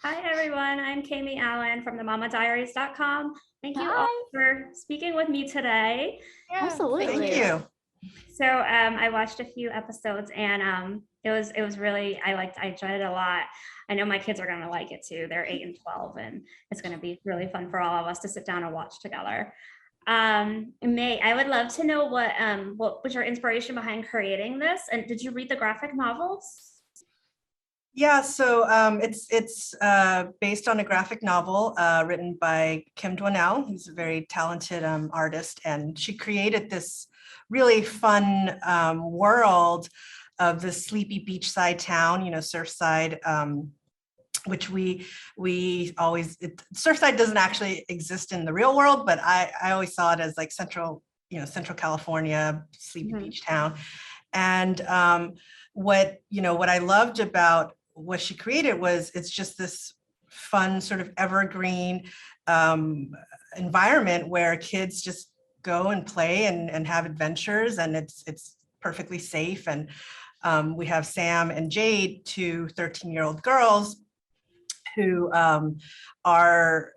Hi, everyone. I'm Kami Allen from the mamadiaries.com. Thank you all Hi. for speaking with me today. Yeah, Absolutely. Thank you. So I watched a few episodes and it was really, I enjoyed it a lot. I know my kids are going to like it too. They're 8 and 12 and it's going to be really fun for all of us to sit down and watch together. May, I would love to know what was your inspiration behind creating this, and did you read the graphic novels? Yeah, so it's based on a graphic novel written by Kim Dwinell, who's a very talented artist, and she created this really fun world of this sleepy beachside town, Surfside, which we always Surfside doesn't actually exist in the real world, but I always saw it as like Central California, sleepy beach town. And what I loved about what she created was it's just this fun sort of evergreen environment where kids just go and play and have adventures, and it's perfectly safe. And we have Sam and Jade, two 13-year-old girls who are,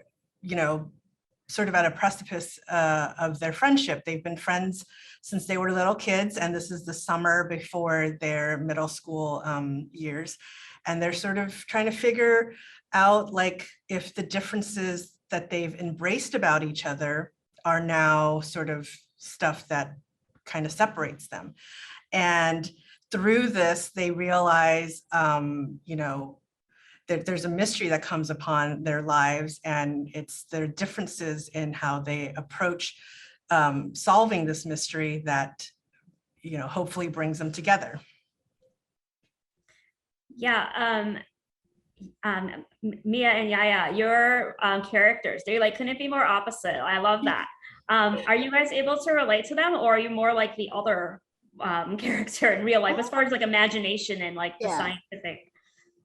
sort of at a precipice of their friendship. They've been friends since they were little kids, and this is the summer before their middle school years. And they're sort of trying to figure out, like, if the differences that they've embraced about each other are now sort of stuff that kind of separates them. And through this, they realize, there's a mystery that comes upon their lives, and it's their differences in how they approach solving this mystery that hopefully brings them together. Yeah, Miya and YaYa, your characters, they couldn't be more opposite. I love that. Are you guys able to relate to them, or are you more like the other character in real life as far as like imagination and like the scientific?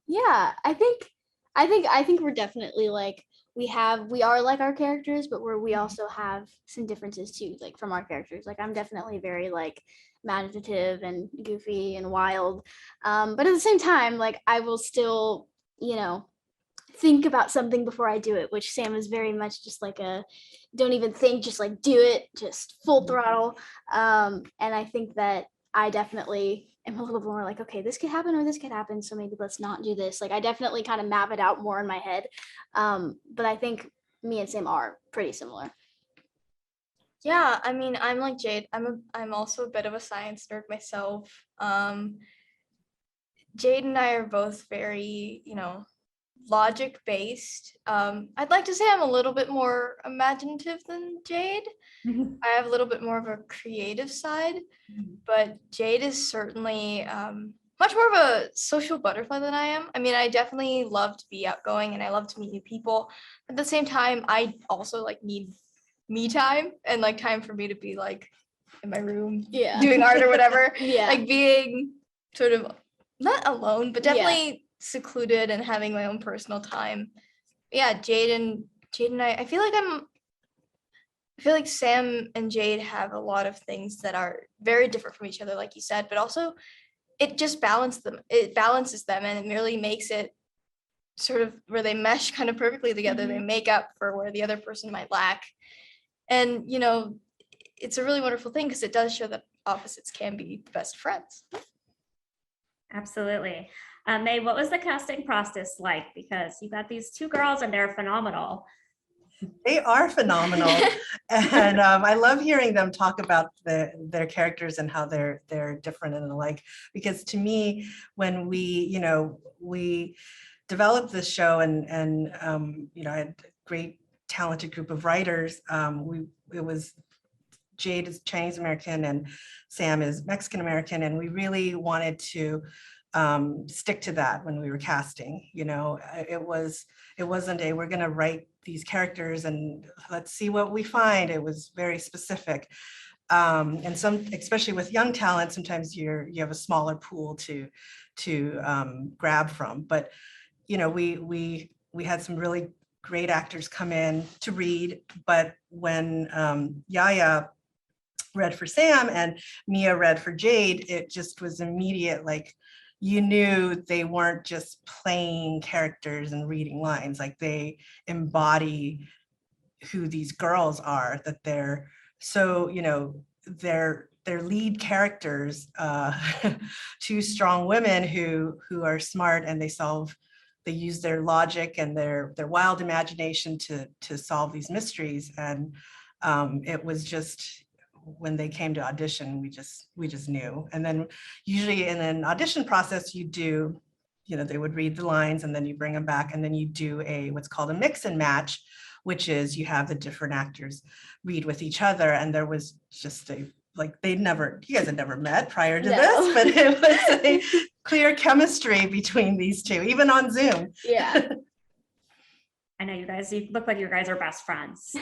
Yeah, I think we're definitely like we are like our characters, but we also have some differences too, like from our characters. Like I'm definitely very like imaginative and goofy and wild. But at the same time, like I will still, think about something before I do it, which Sam is very much just like a don't even think, just like do it, just full throttle. And I think that I definitely am a little more like, okay, this could happen or this could happen, so maybe let's not do this. Like I definitely kind of map it out more in my head. But I think me and Sam are pretty similar. Yeah, I mean, I'm like Jade. I'm also a bit of a science nerd myself. Jade and I are both very, logic based. I'd like to say I'm a little bit more imaginative than Jade. I have a little bit more of a creative side, but Jade is certainly much more of a social butterfly than I am. I mean, I definitely love to be outgoing and I love to meet new people. At the same time, I also like need me time and like time for me to be like in my room doing art or whatever. Like being sort of not alone, but definitely secluded and having my own personal time. Yeah, Jade and I feel like Sam and Jade have a lot of things that are very different from each other, like you said, but also it just balances them. It balances them, and it really makes it sort of where they mesh kind of perfectly together. They make up for where the other person might lack. And, it's a really wonderful thing because it does show that opposites can be best friends. Absolutely. May, what was the casting process like? Because you got these two girls and they're phenomenal. They are phenomenal. And I love hearing them talk about their characters and how they're different and alike. Because to me, when we developed this show and I had a great talented group of writers. It was Jade is Chinese American and Sam is Mexican American, and we really wanted to stick to that when we were casting. It wasn't we're going to write these characters and let's see what we find. It was very specific. And especially with young talent, sometimes you have a smaller pool to grab from. But we had some really great actors come in to read. But when YaYa read for Sam and Miya read for Jade, it just was immediate, like you knew they weren't just playing characters and reading lines, like they embody who these girls are, that they're so, they're lead characters, two strong women who are smart, and they use their logic and their wild imagination to solve these mysteries. And it was just, when they came to audition, we just knew. And then usually in an audition process, you do, they would read the lines and then you bring them back, and then you do what's called a mix and match, which is you have the different actors read with each other. And there was just you guys had never met prior to this, but it was a clear chemistry between these two, even on Zoom. Yeah. I know you look like you guys are best friends. Yeah.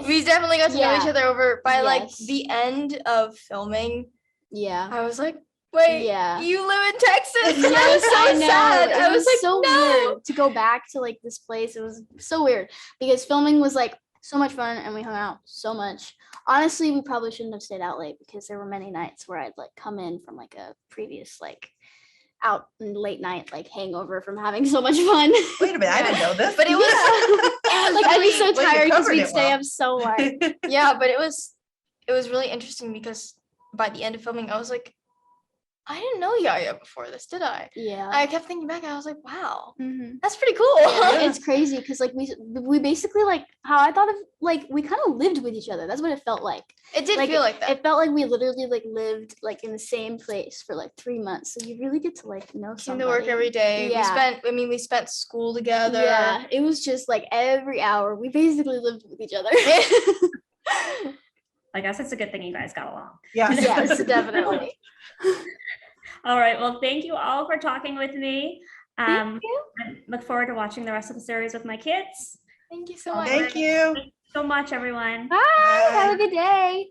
We definitely got to know each other over by like the end of filming. Yeah. I was like, wait, you live in Texas? And I was so sad. I was like, so no. weird to go back to like this place. It was so weird because filming was like so much fun and we hung out so much. Honestly, we probably shouldn't have stayed out late because there were many nights where I'd like come in from like a previous like out late night like hangover from having so much fun. Wait a minute, I didn't know this. But it was like I'd be so tired because we'd stay well. up so late. Yeah, but it was really interesting because by the end of filming, I was like, I didn't know YaYa before this, did I? Yeah. I kept thinking back, and I was like, wow, Mm-hmm. that's pretty cool. Yeah, it's crazy because like we basically like how I thought of like we kind of lived with each other. That's what it felt like. It did like, feel like that. It felt like we literally like lived like in the same place for like 3 months. So you really get to like know Came somebody. to work every day. Yeah. We spent school together. Yeah, it was just like every hour we basically lived with each other. I guess it's a good thing you guys got along. Yes. Yes, definitely. All right. Well, thank you all for talking with me. Thank you. I look forward to watching the rest of the series with my kids. Thank you so much. Thank you. Thank you so much, everyone. Bye. Have a good day.